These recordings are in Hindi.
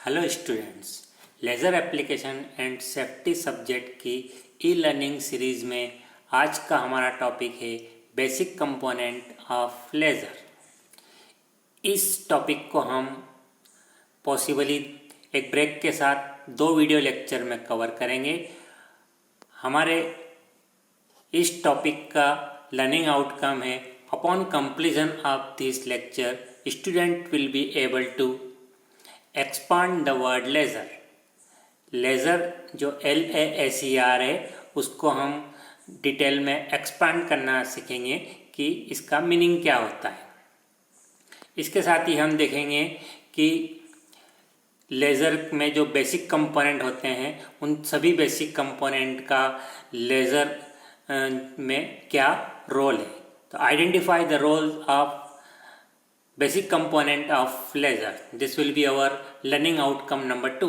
Hello students, laser application and safety subject की ई लर्निंग सीरीज़ में आज का हमारा टॉपिक है बेसिक कंपोनेंट ऑफ लेज़र। इस टॉपिक को हम पॉसिबली एक ब्रेक के साथ 2 वीडियो लेक्चर में कवर करेंगे। हमारे इस टॉपिक का लर्निंग आउटकम है upon completion of this lecture student will be able to expand the word laser. Laser जो LASER है उसको हम डिटेल में एक्सपांड करना सीखेंगे कि इसका मीनिंग क्या होता है। इसके साथ ही हम देखेंगे कि लेज़र में जो बेसिक कंपोनेंट होते हैं उन सभी बेसिक कंपोनेंट का लेज़र में क्या रोल है। तो identify the role of basic component of laser. This will be our learning outcome number 2.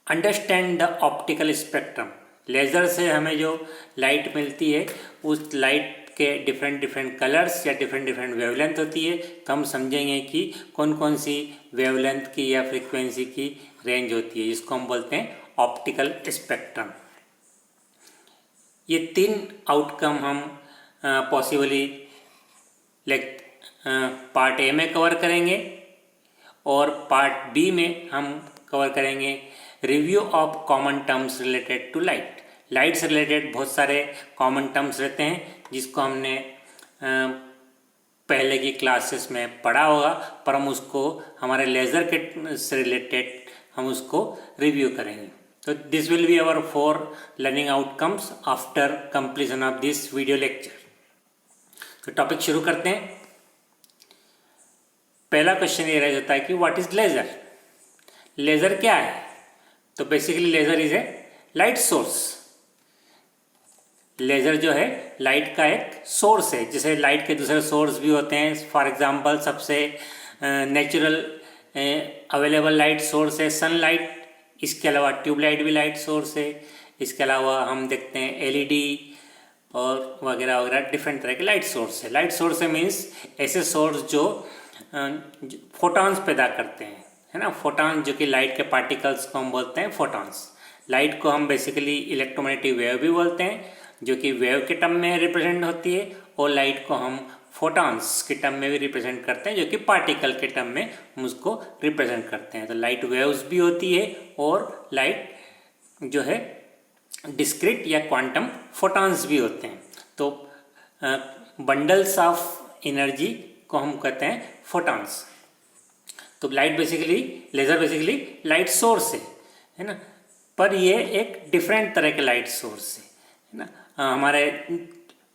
Understand the optical spectrum. Laser से हमें जो लाइट मिलती है उस लाइट के डिफरेंट कलर्स या डिफरेंट वेवलेंथ होती है, तो हम समझेंगे कि कौन कौन सी वेवलेंथ की या फ्रीक्वेंसी की रेंज होती है, जिसको हम बोलते हैं ऑप्टिकल स्पेक्ट्रम। ये 3 आउटकम हम पॉसिबली पार्ट ए में कवर करेंगे और पार्ट बी में हम कवर करेंगे review of common terms related to light. Light से रिलेटेड बहुत सारे कॉमन टर्म्स रहते हैं जिसको हमने पहले की क्लासेस में पढ़ा होगा, पर हम उसको हमारे लेज़र के से रिलेटेड हम उसको रिव्यू करेंगे। तो this will be our 4 learning outcomes after completion of this video lecture. तो टॉपिक शुरू करते हैं। पहला क्वेश्चन ये रह जाता है कि व्हाट इज लेज़र। लेज़र क्या है? तो basically laser is a light source. Laser जो है लाइट का एक सोर्स है। जैसे लाइट के दूसरे सोर्स भी होते हैं। फॉर एग्जांपल सबसे नेचुरल अवेलेबल लाइट सोर्स है सनलाइट। इसके अलावा ट्यूबलाइट भी लाइट सोर्स है। इसके अलावा हम देखते हैं LED और वगैरह वगैरह डिफरेंट तरह के लाइट सोर्स है। लाइट सोर्स है मीन्स ऐसे सोर्स जो फोटॉन्स पैदा करते हैं, है ना। फोटॉन्स जो कि लाइट के पार्टिकल्स को हम बोलते हैं फोटॉन्स। लाइट को हम बेसिकली इलेक्ट्रोमैग्नेटिक वेव भी बोलते हैं, जो कि वेव के टर्म में रिप्रेजेंट होती है, और लाइट को हम फोटॉन्स के टर्म में भी रिप्रेजेंट करते हैं, जो कि पार्टिकल के टर्म में हम उसको रिप्रेजेंट करते हैं। तो लाइट वेव्स भी होती है और लाइट जो है डिस्क्रीट या क्वांटम फोटॉन्स भी होते हैं। तो बंडल्स ऑफ एनर्जी को हम कहते हैं फोटॉन्स। तो light basically laser basically light source है ना, पर ये एक डिफरेंट तरह के लाइट सोर्स है ना। हमारे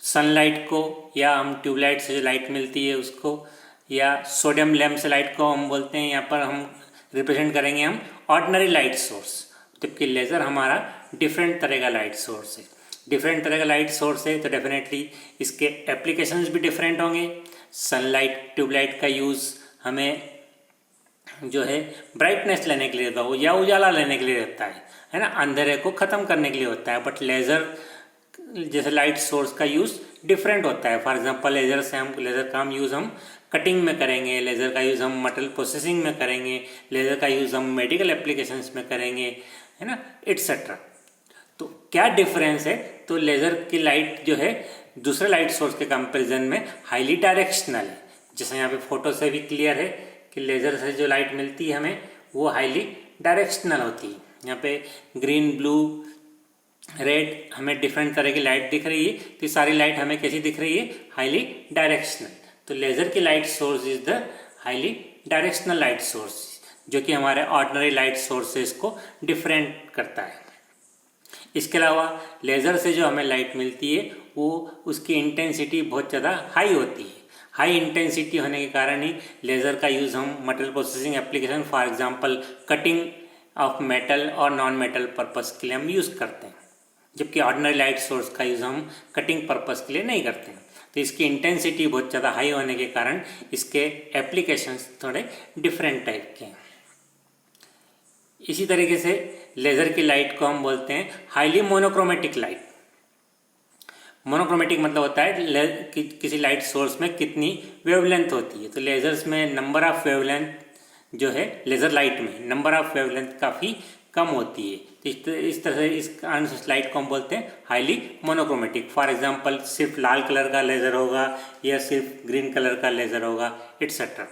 सनलाइट को या हम ट्यूबलाइट से जो लाइट मिलती है उसको, या सोडियम लैम्प से लाइट को हम बोलते हैं, यहाँ पर हम रिप्रेजेंट करेंगे हम ऑर्डिनरी लाइट सोर्स। जबकि लेज़र हमारा डिफरेंट तरह का लाइट सोर्स है। डिफरेंट तरह का लाइट सोर्स है तो डेफिनेटली इसके एप्लीकेशंस भी डिफरेंट होंगे। सनलाइट ट्यूबलाइट का यूज़ हमें जो है ब्राइटनेस लेने के लिए होता है या उजाला लेने के लिए होता है ना, अंधेरे को ख़त्म करने के लिए होता है। बट लेज़र जैसे लाइट सोर्स का यूज़ डिफरेंट होता है। फॉर एग्जांपल लेज़र से हम लेज़र का हम यूज़ हम कटिंग में करेंगे, लेज़र का यूज़ हम मटेरियल प्रोसेसिंग में करेंगे, लेज़र का यूज़ हम मेडिकल एप्लीकेशंस में करेंगे, है ना, एट्सेट्रा। तो क्या डिफरेंस है? तो लेज़र की लाइट जो है दूसरे लाइट सोर्स के कंपैरिजन में हाईली डायरेक्शनल है। जैसे यहाँ पे फोटो से भी क्लियर है कि लेज़र से जो लाइट मिलती है हमें वो हाईली डायरेक्शनल होती है। यहाँ पे ग्रीन, ब्लू, रेड हमें डिफरेंट तरह की लाइट दिख रही है, तो सारी लाइट हमें कैसी दिख रही है? Highly directional. तो लेज़र की light source is the highly directional light source, जो कि हमारे ऑर्डिनरी लाइट सोर्सेज को डिफरेंट करता है। इसके अलावा लेज़र से जो हमें लाइट मिलती है वो उसकी इंटेंसिटी बहुत ज़्यादा हाई होती है। हाई इंटेंसिटी होने के कारण ही लेज़र का यूज़ हम material processing application, for example cutting of metal और नॉन मेटल पर्पस के लिए हम यूज़ करते हैं, जबकि ऑर्डिनरी लाइट सोर्स का यूज़ हम कटिंग पर्पस के लिए नहीं करते हैं। तो इसकी इंटेंसिटी बहुत ज़्यादा हाई होने के कारण इसके एप्लीकेशंस थोड़े डिफरेंट टाइप के हैं। इसी तरीके से लेज़र की लाइट को हम बोलते हैं हाईली मोनोक्रोमेटिक लाइट। मोनोक्रोमेटिक मतलब होता है किसी लाइट सोर्स में कितनी वेवलेंथ होती है। तो लेज़र्स में नंबर ऑफ वेवलेंथ जो है लेज़र लाइट में नंबर ऑफ वेवलेंथ काफ़ी कम होती है। तो इस तरह से इस लाइट को हम बोलते हैं हाईली मोनोक्रोमेटिक। फॉर एग्जांपल सिर्फ लाल कलर का लेज़र होगा या सिर्फ ग्रीन कलर का लेज़र होगा एटसेट्रा।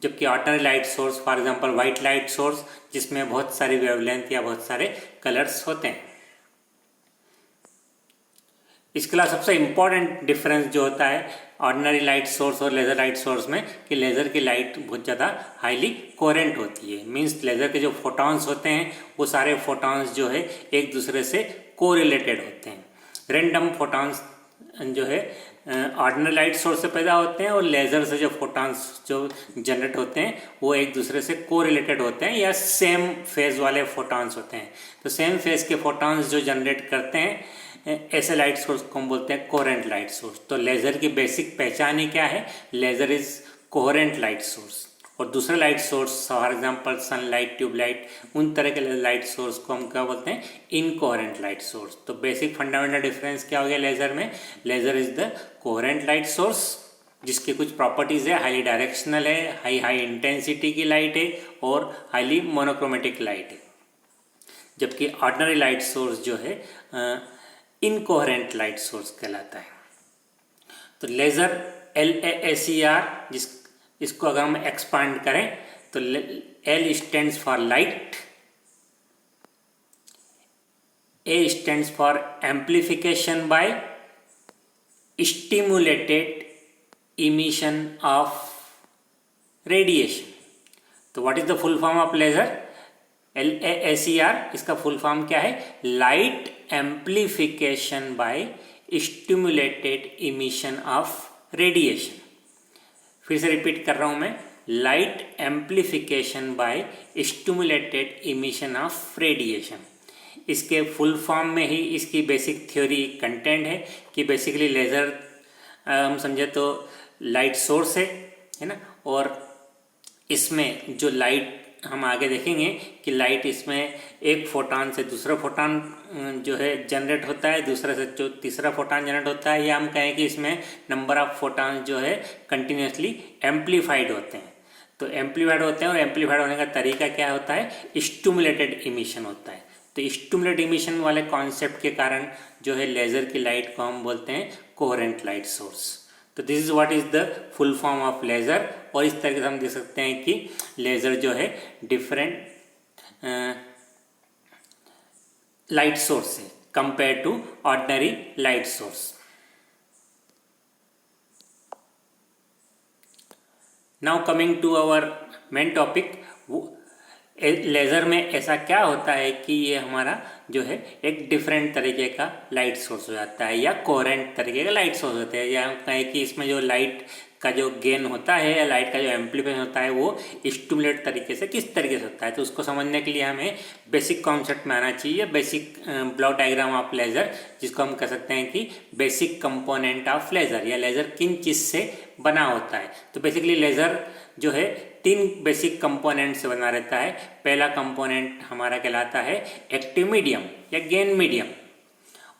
जबकि ordinary light source for example white light source जिसमें बहुत सारी वेवलेंथ या बहुत सारे कलर्स होते हैं। इसके अलावा सबसे इम्पॉर्टेंट डिफरेंस जो होता है ऑर्डिनरी लाइट सोर्स और लेज़र लाइट सोर्स में कि लेज़र की लाइट बहुत ज़्यादा हाईली कोहेरेंट होती है। मींस लेज़र के जो फोटॉन्स होते हैं वो सारे फोटॉन्स जो है एक दूसरे से कोरिलेटेड होते हैं। रैंडम फोटॉन्स जो है ऑर्डिनरी लाइट सोर्स से पैदा होते हैं और लेज़र से जो फोटॉन्स जो जनरेट होते हैं वो एक दूसरे से कोरिलेटेड होते हैं या सेम फेज वाले फोटॉन्स होते हैं। तो सेम फेज के फोटॉन्स जो जनरेट करते हैं ऐसे लाइट सोर्स को हम बोलते हैं कोहेरेंट लाइट सोर्स। तो लेज़र की बेसिक पहचान ही क्या है, laser is coherent light source. और दूसरा light source for example sunlight, tubelight, उन तरह के लाइट सोर्स को हम क्या बोलते हैं, इनकोहेरेंट लाइट सोर्स। तो बेसिक फंडामेंटल डिफरेंस क्या हो गया लेज़र में, laser is the coherent light source जिसकी कुछ प्रॉपर्टीज है, हाईली डायरेक्शनल है, हाई इंटेंसिटी की लाइट है और हाईली मोनोक्रोमेटिक लाइट है। जबकि ऑर्डिनरी लाइट सोर्स जो है इनकोहेरेंट लाइट सोर्स कहलाता है। तो लेज़र LASER इसको अगर हम एक्सपांड करें तो L stands for light, A stands for amplification by stimulated emission of radiation. तो what is the full form of laser, LASER, इसका फुल फॉर्म क्या है, light amplification by stimulated emission of radiation. फिर से रिपीट कर रहा हूं मैं, light amplification by stimulated emission of radiation. इसके फुल फॉर्म में ही इसकी बेसिक थ्योरी कंटेंट है कि बेसिकली लेज़र हम समझे तो लाइट सोर्स है ना, और इसमें जो लाइट हम आगे देखेंगे कि लाइट इसमें एक फोटॉन से दूसरा फोटॉन जो है जनरेट होता है, दूसरा से जो तीसरा फोटॉन जनरेट होता है, या हम कहें कि इसमें नंबर ऑफ फोटॉन जो है कंटिन्यूसली एम्प्लीफाइड होते हैं। तो एम्प्लीफाइड होते हैं और एम्प्लीफाइड होने का तरीका क्या होता है, स्टिमुलेटेड इमिशन होता है। तो स्टिमुलेटेड इमिशन वाले कॉन्सेप्ट के कारण जो है लेज़र की लाइट को हम बोलते हैं कोहेरेंट लाइट सोर्स। तो this is what is the full form of laser. और इस तरीके से हम देख सकते हैं कि लेज़र जो है डिफरेंट लाइट सोर्स है compare to ordinary light source. Now coming to our main topic, laser में ऐसा क्या होता है कि ये हमारा जो है एक डिफरेंट तरीके का लाइट सोर्स हो जाता है या कोहेरेंट तरीके का लाइट सोर्स होता है, या हम कहें कि इसमें जो लाइट का जो गेन होता है या लाइट का जो एम्प्लीफिकेशन होता है वो स्टिमुलेट तरीके से किस तरीके से होता है। तो उसको समझने के लिए हमें बेसिक कॉन्सेप्ट में आना चाहिए, basic block diagram of laser, जिसको हम कह सकते हैं कि बेसिक कंपोनेंट ऑफ लेज़र, या लेज़र किन चीज़ से बना होता है। तो बेसिकली लेज़र जो है 3 बेसिक कंपोनेंट से बना रहता है। पहला कंपोनेंट हमारा कहलाता है एक्टिव मीडियम या गेन मीडियम,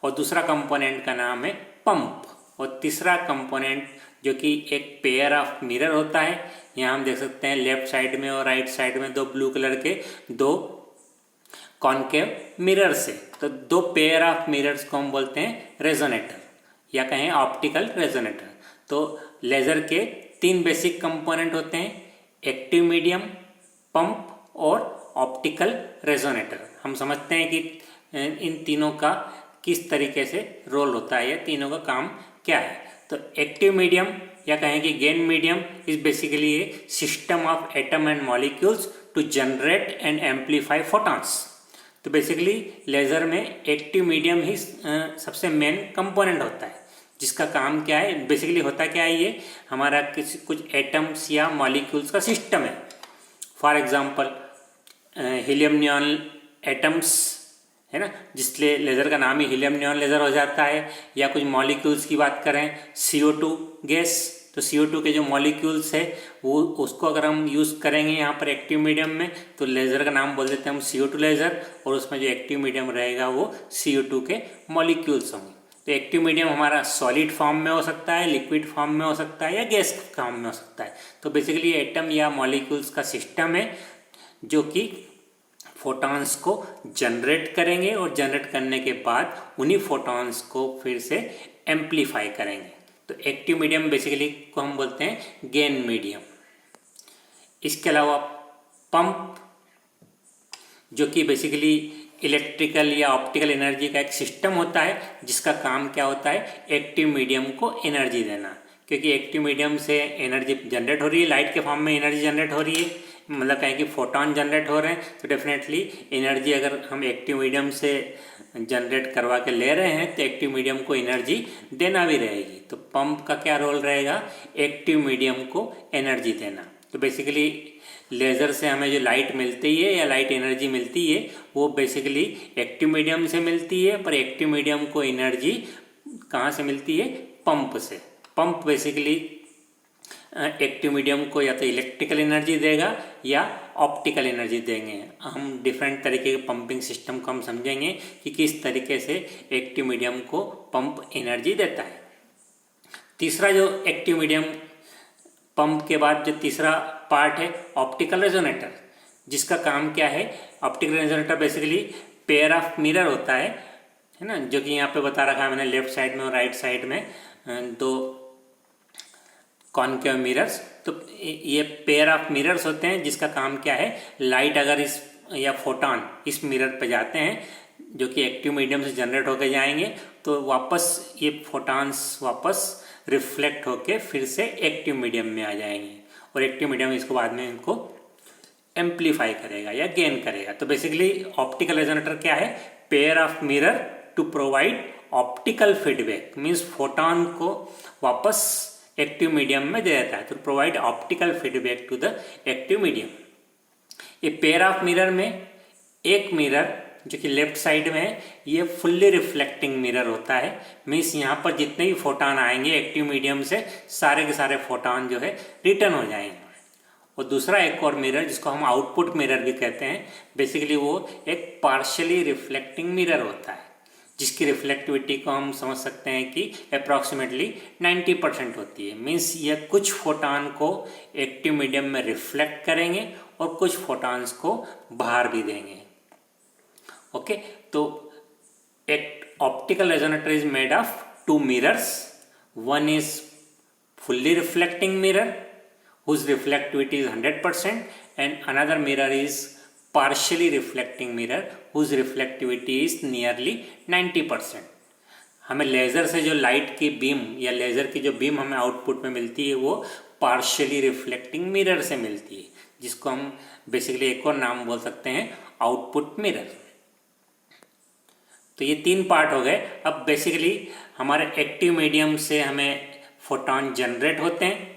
और दूसरा कंपोनेंट का नाम है पंप, और तीसरा कंपोनेंट जो कि एक पेयर ऑफ मिरर होता है। यहाँ हम देख सकते हैं लेफ्ट साइड में और राइट साइड में 2 ब्लू कलर के 2 कॉन्केव मिरर्स है। तो 2 पेयर ऑफ मिरर्स को हम बोलते हैं रेजोनेटर या कहें ऑप्टिकल रेजोनेटर। तो लेज़र के 3 बेसिक कंपोनेंट होते हैं, एक्टिव मीडियम, पंप और ऑप्टिकल रेजोनेटर। हम समझते हैं कि इन तीनों का किस तरीके से रोल होता है या तीनों का काम क्या है। तो एक्टिव मीडियम या कहें कि gain medium is basically a system of atom and molecules to generate and amplify photons. तो बेसिकली लेज़र में एक्टिव मीडियम ही सबसे मेन कंपोनेंट होता है, जिसका काम क्या है, बेसिकली होता क्या है, ये हमारा कुछ एटम्स या मॉलिक्यूल्स का सिस्टम है। For example helium neon atoms है ना, जिसलिए लेज़र का नाम ही हीलियम नियॉन लेज़र हो जाता है। या कुछ मॉलिक्यूल्स की बात करें, CO2 गैस, तो CO2 के जो मॉलिक्यूल्स है वो उसको अगर हम यूज़ करेंगे यहाँ पर एक्टिव मीडियम में तो लेज़र का नाम बोल देते हैं हम CO2 लेज़र, और उसमें जो एक्टिव मीडियम रहेगा वो CO2 के मॉलिक्यूल्स होंगे। तो एक्टिव मीडियम हमारा सॉलिड फॉर्म में हो सकता है, लिक्विड फॉर्म में हो सकता है या गैस फॉर्म में हो सकता है। तो बेसिकली एटम या मॉलिक्यूल्स का सिस्टम है जो कि फोटॉन्स को जनरेट करेंगे और जनरेट करने के बाद उन्हीं फोटॉन्स को फिर से एम्पलीफाई करेंगे। तो एक्टिव मीडियम बेसिकली को हम बोलते हैं गेन मीडियम। इसके अलावा पंप, जो कि बेसिकली इलेक्ट्रिकल या ऑप्टिकल एनर्जी का एक सिस्टम होता है जिसका काम क्या होता है, एक्टिव मीडियम को एनर्जी देना। क्योंकि एक्टिव मीडियम से एनर्जी जनरेट हो रही है, लाइट के फॉर्म में एनर्जी जनरेट हो रही है, मतलब कहें कि फोटॉन जनरेट हो रहे हैं, तो डेफिनेटली एनर्जी अगर हम एक्टिव मीडियम से जनरेट करवा के ले रहे हैं तो एक्टिव मीडियम को एनर्जी देना भी रहेगी। तो पंप का क्या रोल रहेगा, एक्टिव मीडियम को एनर्जी देना। तो बेसिकली लेज़र से हमें जो लाइट मिलती है या लाइट एनर्जी मिलती है वो बेसिकली एक्टिव मीडियम से मिलती है, पर एक्टिव मीडियम को एनर्जी कहाँ से मिलती है, पंप से। पंप बेसिकली एक्टिव मीडियम को या तो इलेक्ट्रिकल एनर्जी देगा या ऑप्टिकल एनर्जी देंगे। हम डिफरेंट तरीके के पंपिंग सिस्टम को हम समझेंगे कि किस तरीके से एक्टिव मीडियम को पंप एनर्जी देता है। तीसरा जो एक्टिव मीडियम पंप के बाद जो तीसरा पार्ट है ऑप्टिकल रेजोनेटर, जिसका काम क्या है, optical resonator basically pair of mirror होता है ना, जो कि यहाँ पे बता रखा है मैंने, लेफ्ट साइड में और राइट साइड में दो कॉन्केव मिरर्स। तो ये पेयर ऑफ मिरर्स होते हैं जिसका काम क्या है, लाइट अगर इस या फोटॉन इस मिरर पे जाते हैं जो कि एक्टिव मीडियम से जनरेट होकर जाएंगे तो वापस ये फोटॉन्स वापस रिफ्लेक्ट होके फिर से एक्टिव मीडियम में आ जाएंगे और एक्टिव मीडियम इसको बाद में इनको एम्पलीफाई करेगा या गेन करेगा। तो बेसिकली ऑप्टिकल रेजोनेटर क्या है, pair of mirror to provide optical feedback, means photon को वापस एक्टिव मीडियम में दे देता है, तो provide optical feedback to the active medium. ये पेयर ऑफ मिरर में एक मिरर जो कि लेफ्ट साइड में है ये फुल्ली रिफ्लेक्टिंग मिरर होता है, मीन्स यहाँ पर जितने भी फोटॉन आएंगे एक्टिव मीडियम से सारे के सारे फोटॉन जो है रिटर्न हो जाएंगे। और दूसरा एक और मिरर जिसको हम आउटपुट मिरर भी कहते हैं, बेसिकली वो एक पार्शियली रिफ्लेक्टिंग मिरर होता है जिसकी रिफ्लेक्टिविटी को हम समझ सकते हैं कि अप्रॉक्सीमेटली 90% होती है। मीन्स ये कुछ फोटॉन को एक्टिव मीडियम में रिफ्लेक्ट करेंगे और कुछ फोटॉन्स को बाहर भी देंगे। ओके, तो एक optical resonator is made of two mirrors, one is fully reflecting mirror whose reflectivity is 100% and another mirror is partially reflecting mirror whose reflectivity is nearly 90%। हमें लेज़र से जो लाइट की बीम या लेज़र की जो बीम हमें आउटपुट में मिलती है वो पार्शियली रिफ्लेक्टिंग मिरर से मिलती है, जिसको हम बेसिकली एक और नाम बोल सकते हैं आउटपुट मिरर। तो ये तीन पार्ट हो गए। अब बेसिकली हमारे एक्टिव मीडियम से हमें फोटॉन जनरेट होते हैं,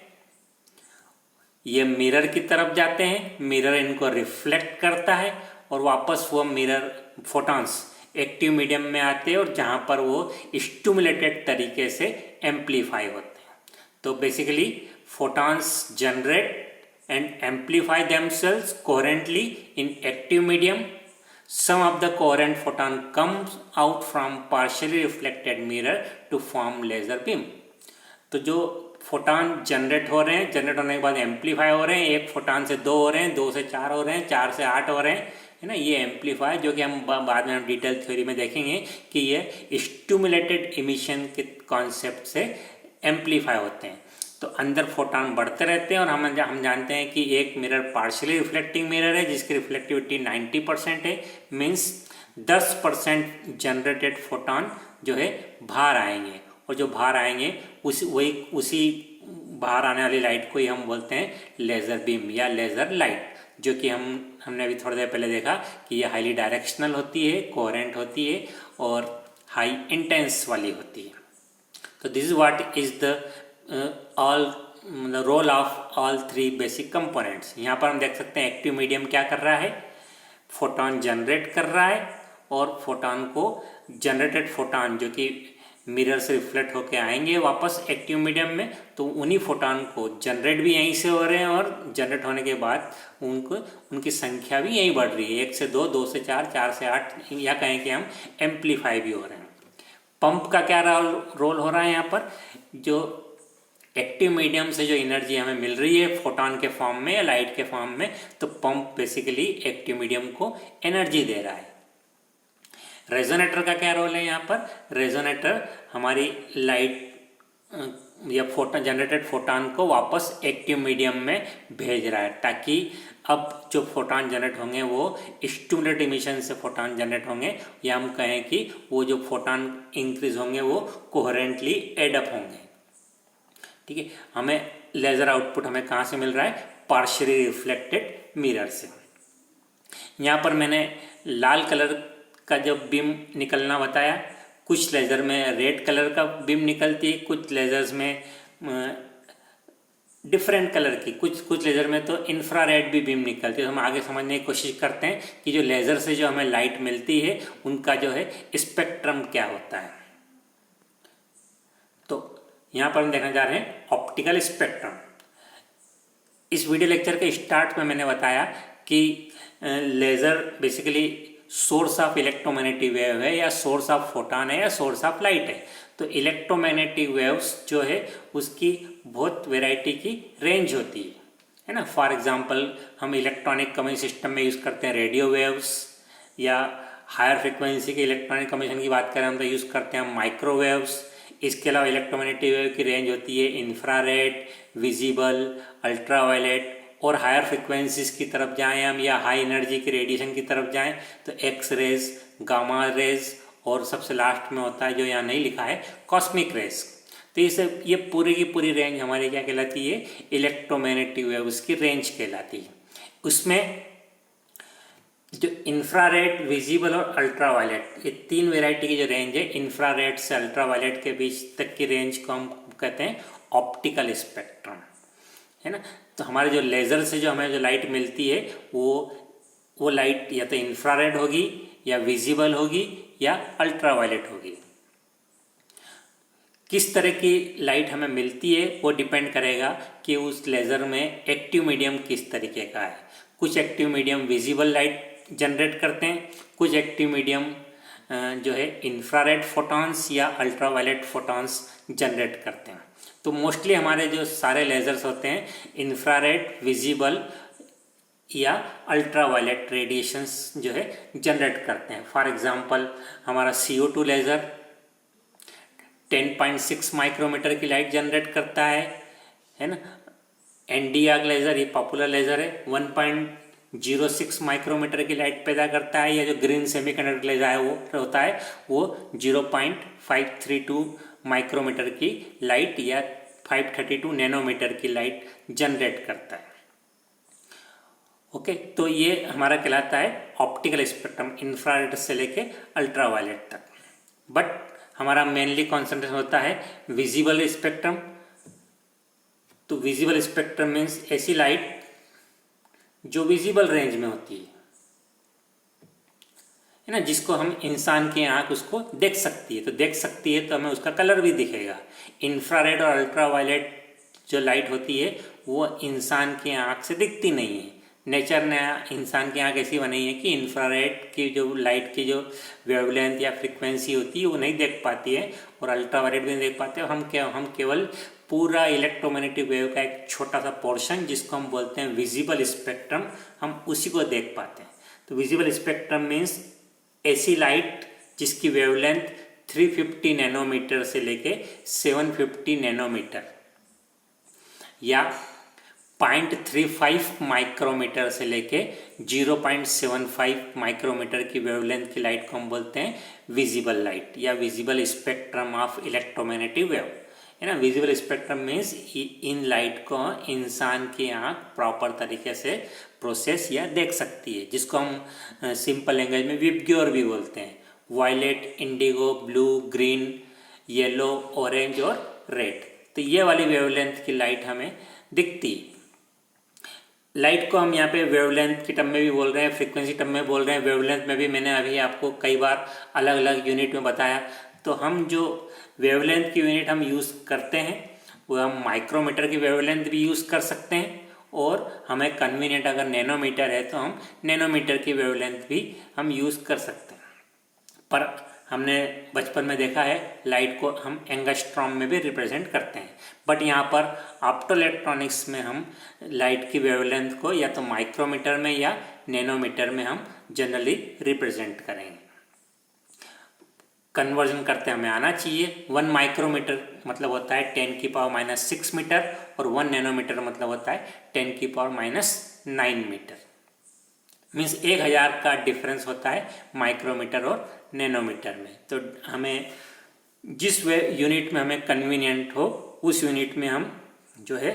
ये मिरर की तरफ जाते हैं, मिरर इनको रिफ्लेक्ट करता है और वापस वो मिरर फोटॉन्स एक्टिव मीडियम में आते हैं और जहाँ पर वो स्टिमुलेटेड तरीके से एम्पलीफाई होते हैं। तो basically photons generate and amplify themselves coherently in active medium. Some of the coherent photon comes out from partially reflected mirror to form laser beam. तो जो फोटॉन जनरेट हो रहे हैं, जनरेट होने के बाद एम्पलीफाई हो रहे हैं, एक फोटॉन से दो हो रहे हैं, दो से चार हो रहे हैं, चार से आठ हो रहे हैं, है ना, ये एम्पलीफाई, जो कि हम बाद में हम डिटेल थ्योरी में देखेंगे कि ये स्टिमुलेटेड इमिशन के कॉन्सेप्ट से एम्पलीफाई होते हैं। तो अंदर फोटॉन बढ़ते रहते हैं और हम जानते हैं कि एक मिरर पार्शियली रिफ्लेक्टिंग मिरर है जिसकी रिफ्लेक्टिविटी 90% है, मीन्स 10% जनरेटेड फोटॉन जो है बाहर आएंगे और जो बाहर आएंगे उसी बाहर आने वाली लाइट को ही हम बोलते हैं लेज़र बीम या लेज़र लाइट, जो कि हमने अभी थोड़ी देर पहले देखा कि ये हाईली डायरेक्शनल होती है, कोहेरेंट होती है और हाई इंटेंस वाली होती है। तो this is what is the role of all three basic components. यहाँ पर हम देख सकते हैं एक्टिव मीडियम क्या कर रहा है, फोटॉन जनरेट कर रहा है और फोटॉन को जनरेटेड फोटॉन जो कि मिरर से रिफ्लेक्ट होके आएंगे वापस एक्टिव मीडियम में, तो उन्हीं फोटॉन को जनरेट भी यहीं से हो रहे हैं और जनरेट होने के बाद उनकी संख्या भी यहीं बढ़ रही है, 1 से 2, 2 से 4, 4 से 8, या कहें कि हम एम्पलीफाई भी हो रहे हैं। पंप का क्या रोल हो रहा है यहाँ पर, जो एक्टिव मीडियम से जो एनर्जी हमें मिल रही है फोटॉन के फॉर्म में या लाइट के फॉर्म में, तो पंप बेसिकली एक्टिव मीडियम को एनर्जी दे रहा है। रेजोनेटर का क्या रोल है यहाँ पर, रेजोनेटर हमारी लाइट या फोटोन जनरेटेड फोटॉन को वापस एक्टिव मीडियम में भेज रहा है, ताकि अब जो फोटॉन जनरेट होंगे वो स्टिमुलेटेड इमिशन से फोटॉन जनरेट होंगे, या हम कहें कि वो जो फोटॉन इंक्रीज होंगे वो कोहेरेंटली एडअप होंगे। ठीक है, हमें लेजर आउटपुट हमें कहाँ से मिल रहा है, पार्शियली रिफ्लेक्टेड मिरर से। यहाँ पर मैंने लाल कलर का जो बीम निकलना बताया, कुछ लेज़र में रेड कलर का बीम निकलती है, कुछ लेज़र्स में डिफरेंट कलर की, कुछ लेज़र में तो इंफ्रारेड भी बीम निकलती है। तो हम आगे समझने की कोशिश करते हैं कि जो लेज़र से जो हमें लाइट मिलती है उनका जो है स्पेक्ट्रम क्या होता है। तो यहाँ पर हम देखने जा रहे हैं ऑप्टिकल स्पेक्ट्रम। इस वीडियो लेक्चर के स्टार्ट में मैंने बताया कि laser basically source of electromagnetic wave है, या सोर्स ऑफ फोटॉन है, या सोर्स ऑफ लाइट है। तो इलेक्ट्रोमैग्नेटिक वेव्स जो है उसकी बहुत वैरायटी की रेंज होती है ना। फॉर एग्जांपल हम इलेक्ट्रॉनिक कम्युनिकेशन सिस्टम में यूज़ करते हैं रेडियो वेव्स, या हायर फ्रिक्वेंसी के इलेक्ट्रॉनिक कम्युनिकेशन की बात करें हम तो यूज़ करते हैं माइक्रोवेव्स। इसके अलावा इलेक्ट्रोमैग्नेटिक वेव की रेंज होती है इंफ्रारेड, विजिबल, अल्ट्रावायलेट, और हायर फ्रिक्वेंसीज की तरफ जाएं हम या हाई एनर्जी की रेडिएशन की तरफ जाएं तो एक्स रेज, गामा रेज, और सबसे लास्ट में होता है जो यहाँ नहीं लिखा है कॉस्मिक रेज। तो ये पूरी की पूरी रेंज हमारी क्या कहलाती है, इलेक्ट्रोमैग्नेटिक वेव्स की रेंज कहलाती है। उसमें जो इंफ्रारेड, विजिबल और अल्ट्रावायलेट, ये तीन वेराइटी की जो रेंज है, इंफ्रारेड से अल्ट्रावायलेट के बीच तक की रेंज को हम कहते हैं ऑप्टिकल स्पेक्ट्रम, है ना। तो हमारे जो लेज़र से जो हमें जो लाइट मिलती है वो लाइट या तो इंफ्रारेड होगी, या विजिबल होगी, या अल्ट्रावायलेट होगी। किस तरह की लाइट हमें मिलती है वो डिपेंड करेगा कि उस लेज़र में एक्टिव मीडियम किस तरीके का है। कुछ active medium visible light generate करते हैं, कुछ एक्टिव मीडियम जो है इंफ्रारेड फोटॉन्स या अल्ट्रावायलेट फोटॉन्स जनरेट करते हैं। तो मोस्टली हमारे जो सारे लेज़र्स होते हैं इंफ्रारेड, विजिबल या अल्ट्रावायलेट रेडिएशंस जो है जनरेट करते हैं। फॉर एग्जांपल हमारा CO2 लेज़र 10.6 माइक्रोमीटर की लाइट जनरेट करता है ना। NdArc लेज़र, ये पॉपुलर लेज़र है, 1.06 माइक्रोमीटर की लाइट पैदा करता है, या जो ग्रीन सेमीकंडक्टर लेज़र है वो होता है वो 0.532 माइक्रोमीटर की लाइट या 532 नैनोमीटर की लाइट जनरेट करता है। ओके, तो ये हमारा कहलाता है ऑप्टिकल स्पेक्ट्रम, इंफ्रारेड से लेके अल्ट्रावायलेट तक। बट हमारा मेनली कॉन्सेंट्रेशन होता है विजिबल स्पेक्ट्रम। तो विजिबल स्पेक्ट्रम मीन्स ऐसी लाइट जो विजिबल रेंज में होती है ना, जिसको हम इंसान की आंख उसको देख सकती है। तो देख सकती है तो हमें उसका कलर भी दिखेगा। इंफ्रारेड और अल्ट्रावायलेट जो लाइट होती है वो इंसान की आंख से दिखती नहीं है। नेचर ने इंसान की आंख ऐसी बनाई है कि इंफ्रारेड की जो लाइट की जो वेवलेंथ या फ्रिक्वेंसी होती है वो नहीं देख पाती है, और अल्ट्रावायलेट भी नहीं देख पाते। और हम केवल पूरा इलेक्ट्रोमैग्नेटिक वेव का एक छोटा सा पोर्शन जिसको हम बोलते हैं विजिबल स्पेक्ट्रम, हम उसी को देख पाते हैं। तो विजिबल स्पेक्ट्रम मीन्स ऐसी लाइट जिसकी वेवलेंथ 350 नैनोमीटर से लेके 750 नैनोमीटर, या 0.35 माइक्रोमीटर से लेके 0.75 माइक्रोमीटर की वेवलेंथ की लाइट को हम बोलते हैं विजिबल लाइट या visible spectrum of electromagnetic wave, है ना। Visible spectrum means in light को इंसान की आंख प्रॉपर तरीके से प्रोसेस या देख सकती है, जिसको हम सिंपल लैंग्वेज में विबग्योर भी बोलते हैं। Violet, indigo, blue, green, yellow, orange और रेड, तो ये वाली वेवलेंथ की लाइट हमें दिखती है। लाइट को हम यहाँ पे वेवलेंथ की टर्म में भी बोल रहे हैं, फ्रीक्वेंसी टर्म में बोल रहे हैं, वेवलेंथ में भी मैंने अभी आपको कई बार अलग अलग यूनिट में बताया। तो हम जो वेवलेंथ की यूनिट हम यूज़ करते हैं वो हम माइक्रोमीटर की वेवलेंथ भी यूज़ कर सकते हैं, और हमें कन्वीनियंट अगर नैनोमीटर है तो हम नैनोमीटर की वेवलेंथ भी हम यूज़ कर सकते हैं। पर हमने बचपन में देखा है लाइट को हम एंगस्ट्रॉम में भी रिप्रेजेंट करते हैं, बट यहाँ पर ऑप्टोइलेक्ट्रॉनिक्स में हम लाइट की वेवलेंथ को या तो माइक्रोमीटर में या नैनोमीटर में हम जनरली रिप्रेजेंट करेंगे। कन्वर्जन करते हमें आना चाहिए। 1 माइक्रोमीटर मतलब होता है 10⁻⁻6 मीटर और 1 नैनोमीटर मतलब होता है 10⁻⁹ मीटर। मीन्स 1000 का डिफरेंस होता है माइक्रोमीटर और नैनोमीटर में। तो हमें जिस यूनिट में हमें कन्वीनियंट हो उस यूनिट में हम जो है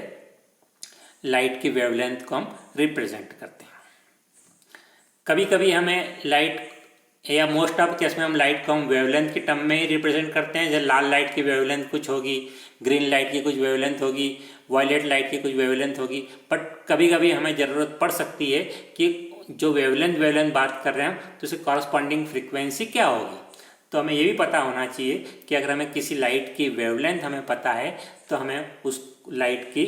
लाइट की वेवलेंथ को हम रिप्रेजेंट करते हैं। कभी कभी हमें लाइट या मोस्ट ऑफ केस में हम लाइट को हम वेवलेंथ के टर्म में ही रिप्रेजेंट करते हैं। जैसे लाल लाइट की वेवलेंथ कुछ होगी, ग्रीन लाइट की कुछ वेवलेंथ होगी, वायलेट लाइट की कुछ वेवलेंथ होगी, बट कभी कभी हमें ज़रूरत पड़ सकती है कि जो वेवलेंथ बात कर रहे हैं तो उसकी कॉरस्पॉन्डिंग फ्रीक्वेंसी क्या होगी। तो हमें ये भी पता होना चाहिए कि अगर हमें किसी लाइट की वेवलेंथ हमें पता है तो हमें उस लाइट की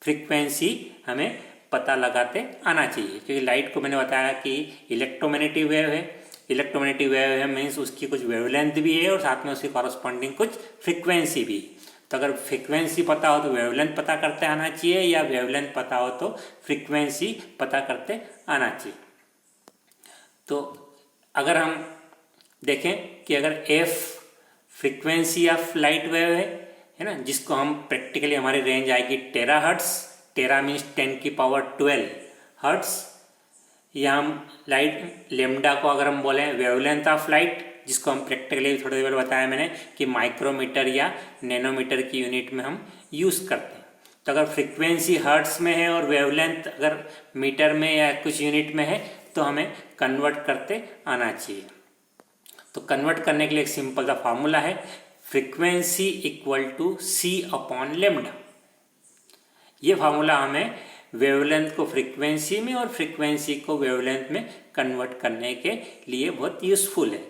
फ्रीक्वेंसी हमें पता लगाते आना चाहिए, क्योंकि लाइट को मैंने बताया कि इलेक्ट्रोमैग्नेटिक वेव है। इलेक्ट्रोमैग्नेटिक वेव है मीन्स उसकी कुछ वेवलेंथ भी है और साथ में उसकी कॉरस्पॉन्डिंग कुछ फ्रीक्वेंसी भी। तो अगर फ्रीक्वेंसी पता हो तो वेवलेंथ पता करते आना चाहिए, या वेवलेंथ पता हो तो फ्रीक्वेंसी पता करते आना चाहिए। तो अगर हम देखें कि अगर F frequency of light wave है ना, जिसको हम प्रैक्टिकली हमारी रेंज आएगी टेराहर्ट्ज। टेरा मीन्स 10⁻12 हर्ट्ज। या हम लाइट लेमडा को अगर हम बोलें वेवलेंथ ऑफ लाइट, जिसको हम प्रैक्टिकली थोड़ी देर बताया मैंने कि माइक्रोमीटर या नैनोमीटर की यूनिट में हम यूज़ करते हैं। तो अगर फ्रीक्वेंसी हर्ट्ज में है और वेवलेंथ अगर मीटर में या कुछ यूनिट में है तो हमें कन्वर्ट करते आना चाहिए। तो कन्वर्ट करने के लिए एक सिंपल सा फार्मूला है, frequency equal to c upon lambda. ये फार्मूला हमें वेवलेंथ को फ्रीक्वेंसी में और फ्रीक्वेंसी को वेवलेंथ में कन्वर्ट करने के लिए बहुत यूजफुल है।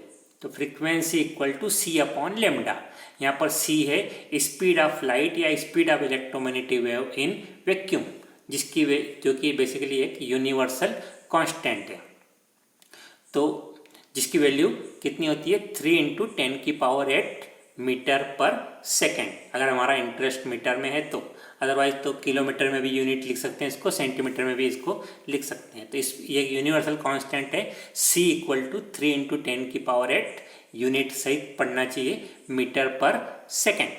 तो frequency equal to c upon lambda. यहाँ पर सी है स्पीड ऑफ लाइट या speed of electromagnetic wave in vacuum, जो कि बेसिकली एक यूनिवर्सल कांस्टेंट है। तो जिसकी वैल्यू कितनी होती है 3 × 10⁸ मीटर पर सेकेंड, अगर हमारा इंटरेस्ट मीटर में है तो। अदरवाइज तो किलोमीटर में भी यूनिट लिख सकते हैं इसको, सेंटीमीटर में भी इसको लिख सकते हैं। तो ये यूनिवर्सल कांस्टेंट है C इक्वल टू 3 × 10⁸ यूनिट सहित पढ़ना चाहिए मीटर पर सेकेंड।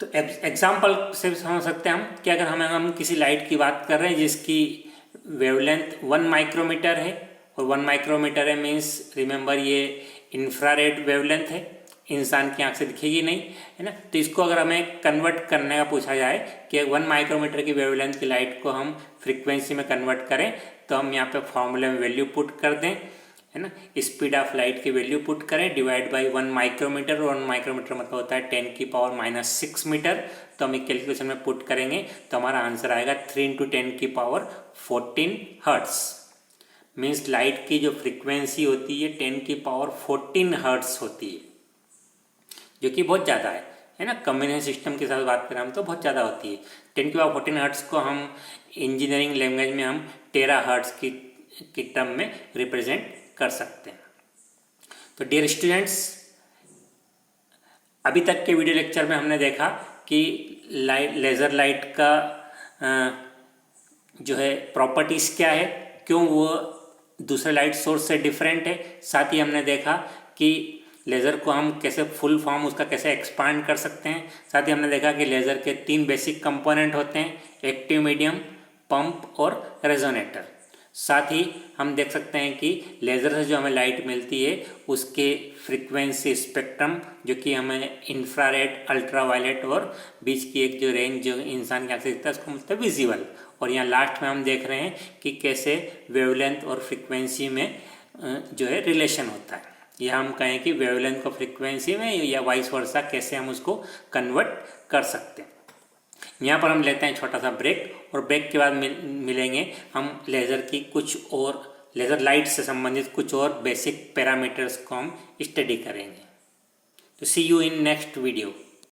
तो एग्जाम्पल से समझ सकते हैं हम कि अगर हम किसी लाइट की बात कर रहे हैं जिसकी वेवलेंथ 1 माइक्रोमीटर है, और 1 माइक्रोमीटर है मीन्स रिमेंबर ये इंफ्रारेड वेवलेंथ है, इंसान की आंख से दिखेगी नहीं, है ना। तो इसको अगर हमें कन्वर्ट करने का पूछा जाए कि 1 माइक्रोमीटर की वेवलेंथ की लाइट को हम फ्रीक्वेंसी में कन्वर्ट करें, तो हम यहाँ पे फॉर्मूले में वैल्यू पुट कर दें, है ना। स्पीड ऑफ लाइट की वैल्यू पुट करें डिवाइड बाई 1 माइक्रोमीटर। 1 माइक्रोमीटर मतलब होता है 10⁻⁻6 मीटर। तो हम एक कैलकुलेशन में पुट करेंगे तो हमारा आंसर आएगा 3 × 10⁻14 हर्ट्ज। मीन्स लाइट की जो फ्रीक्वेंसी होती है 10⁻14 हर्ट्ज होती है, जो कि बहुत ज़्यादा है ना। कम्बिनेशन सिस्टम के साथ बात करें हम तो बहुत ज़्यादा होती है। 10⁻14 हर्ट्ज को हम इंजीनियरिंग लैंग्वेज में हम टेरा हर्ट्ज की टर्म में रिप्रेजेंट कर सकते हैं। तो डियर स्टूडेंट्स, अभी तक के वीडियो लेक्चर में हमने देखा कि लेज़र लाइट का जो है प्रॉपर्टीज़ क्या है, क्यों वो दूसरे लाइट सोर्स से डिफरेंट है। साथ ही हमने देखा कि लेज़र को हम कैसे फुल फॉर्म उसका कैसे एक्सपांड कर सकते हैं। साथ ही हमने देखा कि लेज़र के 3 बेसिक कंपोनेंट होते हैं, एक्टिव मीडियम, पंप और रेजोनेटर। साथ ही हम देख सकते हैं कि लेज़र से जो हमें लाइट मिलती है उसके फ्रीक्वेंसी स्पेक्ट्रम, जो कि हमें इंफ्रारेड, अल्ट्रावायलेट और बीच की एक जो रेंज जो इंसान की आंख से दिखता है उसको मतलब विजिबल। और यहाँ लास्ट में हम देख रहे हैं कि कैसे वेवलेंथ और फ्रीक्वेंसी में जो है रिलेशन होता है। यह हम कहें कि वेवलेंथ को फ्रीक्वेंसी में या वाइस वर्सा कैसे हम उसको कन्वर्ट कर सकते हैं। यहाँ पर हम लेते हैं छोटा सा ब्रेक, और ब्रेक के बाद मिलेंगे हम लेज़र की कुछ और लेज़र लाइट से संबंधित कुछ और बेसिक पैरामीटर्स को हम स्टडी करेंगे। तो सी यू इन नेक्स्ट वीडियो।